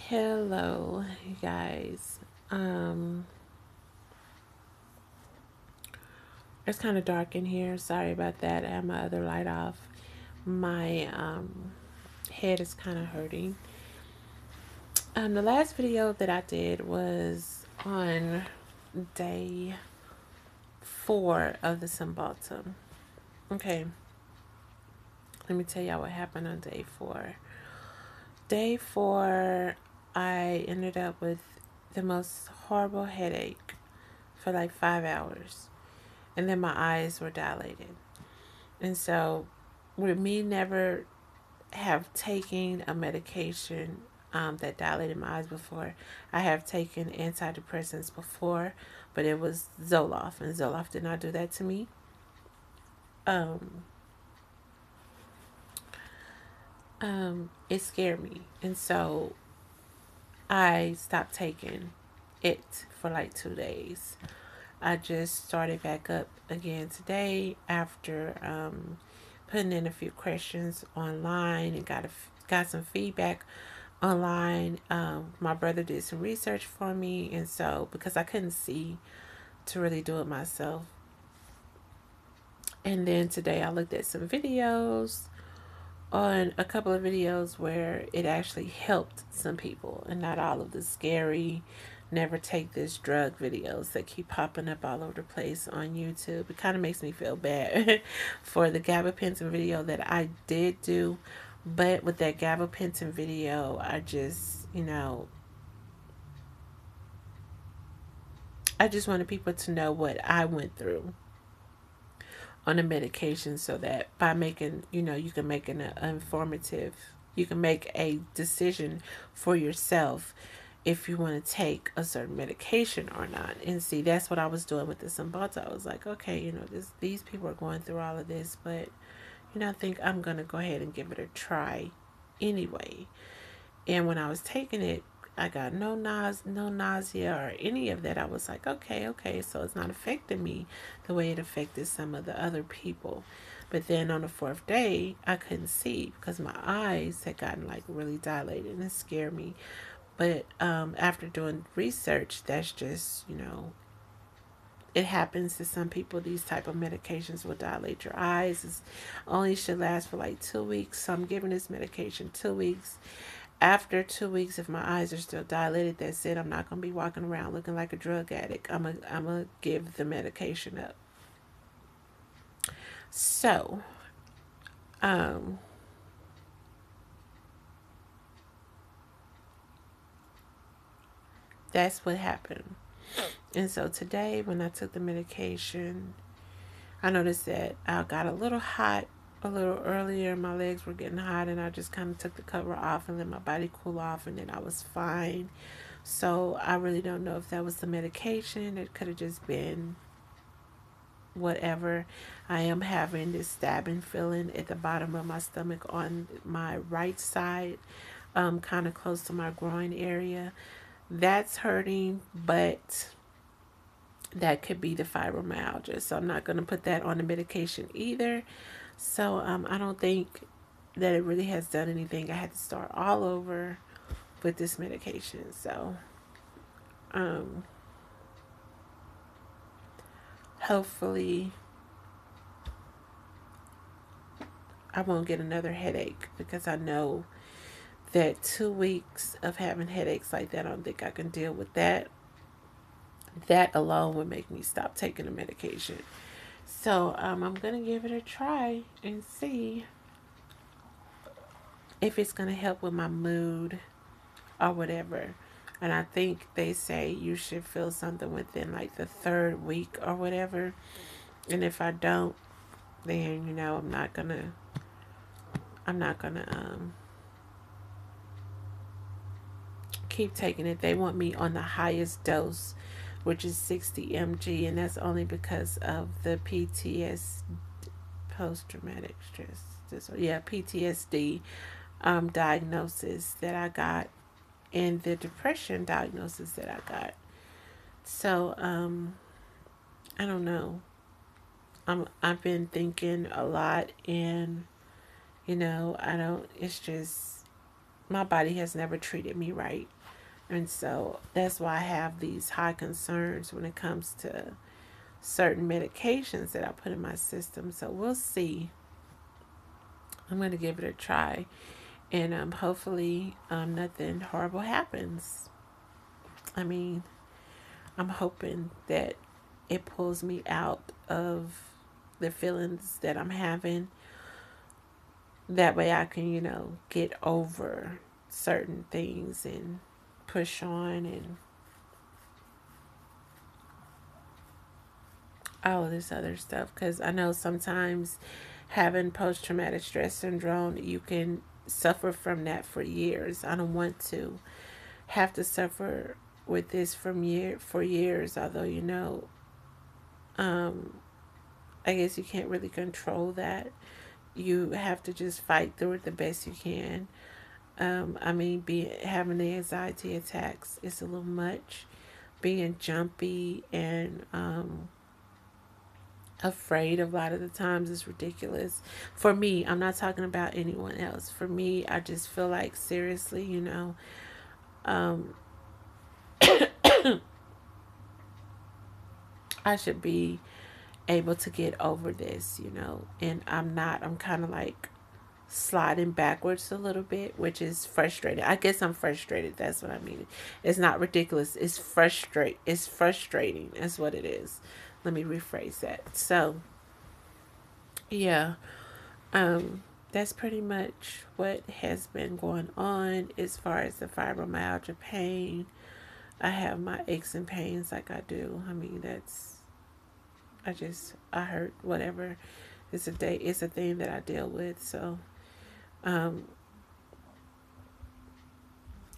Hello, you guys. It's kind of dark in here. Sorry about that. I have my other light off. My head is kind of hurting. The last video that I did was on day 4 of the Symposium. Okay, let me tell y'all what happened on day 4. Day 4, I ended up with the most horrible headache for like 5 hours. And then my eyes were dilated. And so, with me never have taken a medication that dilated my eyes before, I have taken antidepressants before, but it was Zoloft, and Zoloft did not do that to me. It scared me, and so I stopped taking it for like 2 days. I just started back up again today after putting in a few questions online and got some feedback online. My brother did some research for me, and so because I couldn't see to really do it myself, and then today I looked at some videos on a couple of videos where it actually helped some people and not all of the scary never take this drug videos that keep popping up all over the place on YouTube. It kind of makes me feel bad for the gabapentin video that I did do, but with that gabapentin video, I just wanted people to know what I went through on the medication, so that by making, you can make you can make a decision for yourself if you want to take a certain medication or not. And see, that's what I was doing with the Cymbalta. I was like, okay, these people are going through all of this, but I think I'm gonna go ahead and give it a try anyway. And when I was taking it, I got no nausea or any of that. I was like, okay, so it's not affecting me the way it affected some of the other people. But then on the 4th day, I couldn't see because my eyes had gotten like really dilated, and it scared me. But after doing research, that's just, it happens to some people. These type of medications will dilate your eyes. It only should last for like 2 weeks. So I'm giving this medication 2 weeks. After 2 weeks, if my eyes are still dilated, that's it. I'm not going to be walking around looking like a drug addict. I'm going to give the medication up. So, that's what happened. And so today, when I took the medication, I noticed that I got a little hot a little earlier. My legs were getting hot, and I just kind of took the cover off and let my body cool off, and then I was fine. So I really don't know if that was the medication. It could have just been whatever. I am having this stabbing feeling at the bottom of my stomach on my right side, kind of close to my groin area. That's hurting, but that could be the fibromyalgia. So I'm not going to put that on the medication either. So I don't think that it really has done anything. I had to start all over with this medication. So hopefully I won't get another headache, because I know that 2 weeks of having headaches like that, I don't think I can deal with that. That alone would make me stop taking the medication. So I'm going to give it a try and see if it's going to help with my mood or whatever. And I think they say you should feel something within like the 3rd week or whatever. And if I don't, then I'm not gonna keep taking it. They want me on the highest dose, which is 60 mg, and that's only because of the PTSD, post-traumatic stress disorder. Yeah, PTSD diagnosis that I got, and the depression diagnosis that I got. So I don't know. I've been thinking a lot, and I don't. It's just my body has never treated me right. And so that's why I have these high concerns when it comes to certain medications that I put in my system. So we'll see. I'm going to give it a try. And hopefully nothing horrible happens. I mean, I'm hoping that it pulls me out of the feelings that I'm having. That way I can, get over certain things and push on and all of this other stuff. Because I know sometimes having post-traumatic stress syndrome, you can suffer from that for years. I don't want to have to suffer with this for years, although um I guess you can't really control that. You have to just fight through it the best you can. I mean, having the anxiety attacks is a little much. Being jumpy and afraid a lot of the times is ridiculous. For me, I'm not talking about anyone else. For me, I just feel like seriously, um, I should be able to get over this, and I'm not. I'm kind of like sliding backwards a little bit, which is frustrating. I guess I'm frustrated. That's what I mean. It's not ridiculous. It's frustrate. It's frustrating. That's what it is. Let me rephrase that. So, yeah, that's pretty much what has been going on as far as the fibromyalgia pain. I have my aches and pains like I do. I mean, I hurt, whatever. It's a thing that I deal with. So, um,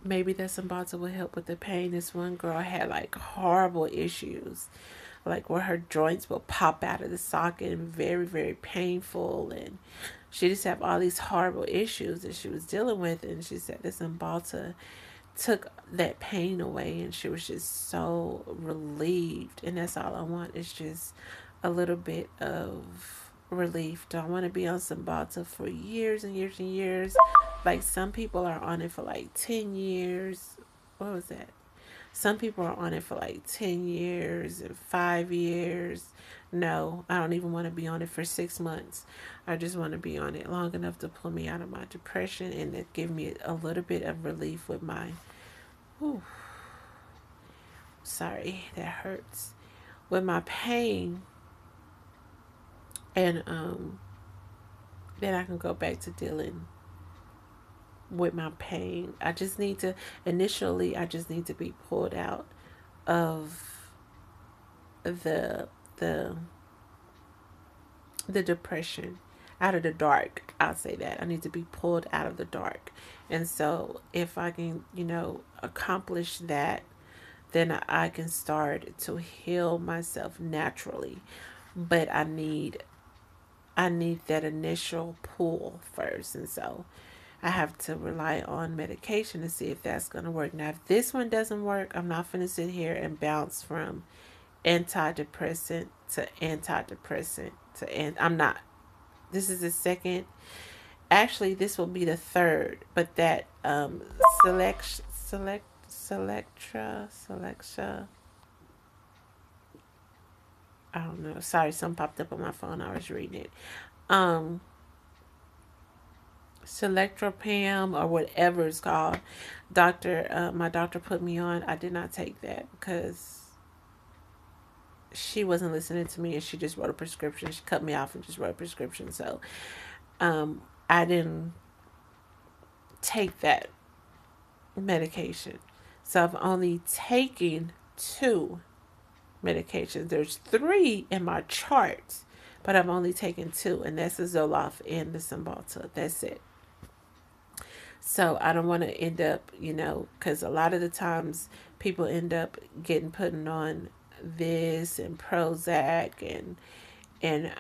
maybe that Cymbalta will help with the pain. This one girl had like horrible issues, like where her joints will pop out of the socket and very, very painful. And she just had all these horrible issues that she was dealing with. And she said this Cymbalta took that pain away, and she was just so relieved. And that's all I want, is just a little bit of relief. Don't want to be on Cymbalta for years and years and years. Like some people are on it for like 10 years. What was that? Some people are on it for like 10 years and 5 years. No, I don't even want to be on it for 6 months. I just want to be on it long enough to pull me out of my depression and to give me a little bit of relief with my, whew, sorry, that hurts, with my pain. And then I can go back to dealing with my pain. I just need to be pulled out of the the the depression, out of the dark. I'll say that. I need to be pulled out of the dark. And so if I can, accomplish that, then I can start to heal myself naturally. But I need that initial pull first. And so I have to rely on medication to see if that's going to work. Now, if this one doesn't work, I'm not going to sit here and bounce from antidepressant to antidepressant I'm not. This is the second. Actually, this will be the third. But that Selectra. I don't know. Sorry, something popped up on my phone. I was reading it. Um, Selectropam or whatever it's called. My doctor put me on. I did not take that because she wasn't listening to me, and she just wrote a prescription. She cut me off and just wrote a prescription. So, I didn't take that medication. So I've only taken 2 medications. There's 3 in my charts, but I've only taken 2, and that's the Zoloft and the Cymbalta. That's it. So I don't want to end up, because a lot of the times people end up getting put on this and Prozac and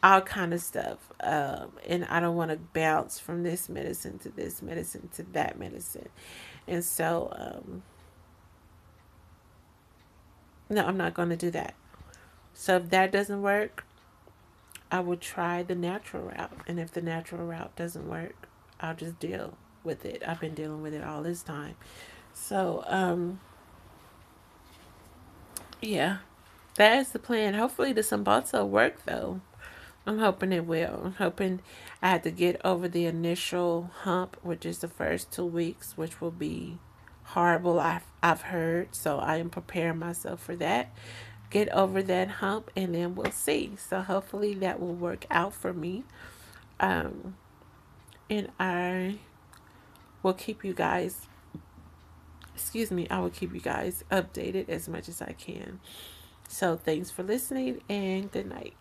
all kind of stuff. And I don't want to bounce from this medicine to this medicine to that medicine. And so, no, I'm not going to do that. So if that doesn't work, I will try the natural route. And if the natural route doesn't work, I'll just deal with it. I've been dealing with it all this time. So, yeah, that's the plan. Hopefully the Sambalta work though. I'm hoping it will. I'm hoping I had to get over the initial hump, which is the first 2 weeks, which will be horrible. I've heard, so I am preparing myself for that. Get over that hump, and then we'll see. So hopefully that will work out for me. Um, and I will keep you guys. Excuse me. I will keep you guys updated as much as I can. So thanks for listening, and good night.